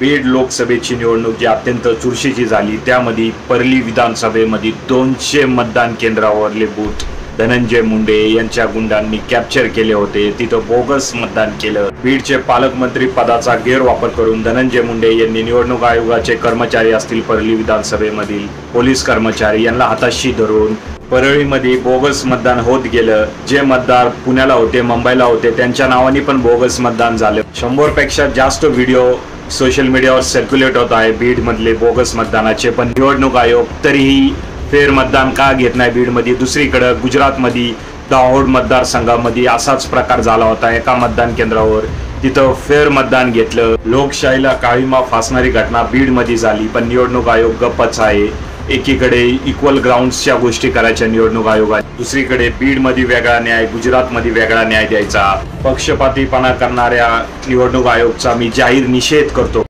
बीड लोकसभेची निवडणूक जी अत्यंत चुरशीची झाली त्यामध्ये परली विधानसभेमध्ये 200 मतदान केंद्रावरले बूथ धनंजय मुंडे यांच्या गुंडांनी कॅप्चर केले होते। तिथं बोगस मतदान केलं। बीडचे पालकमंत्री पदाचा गैरवापर करून धनंजय मुंडे यांनी निवडणूक आयोगाचे कर्मचारी असतील परली विधानसभेमधील पोलीस कर्मचारी यांना हाताशी धरून परळीमध्ये बोगस मतदान होत गेलं। जे मतदार पुण्याला होते मुंबईला होते त्यांच्या नावाने पण बोगस मतदान झालं। 100 पेक्षा जास्त व्हिडिओ सोशल मीडियावर सर्क्युलेट होत आहे बीड मधले बोगस मतदानाचे। पण निवडणूक आयोग तरीही फेर मतदान का घेत नाही बीड मध्ये। दुसरीकडे गुजरातमध्ये दाहोड मतदारसंघामध्ये असाच प्रकार झाला होता। एका मतदान केंद्रावर तिथं फेर मतदान घेतलं। लोकशाहीला काळीमा फासणारी घटना बीड मध्ये झाली पण निवडणूक आयोग गप्पच आहे। एकीकडे इक्वल ग्राउंड्सच्या गोष्टी करायच्या निवडणूक आयोगात, दुसरीकडे बीड मध्ये वेगळा न्याय, गुजरात मध्ये वेगळा न्याय द्यायचा। पक्षपातीपणा करणाऱ्या निवडणूक आयोगाचा मी जाहीर निषेध करतो।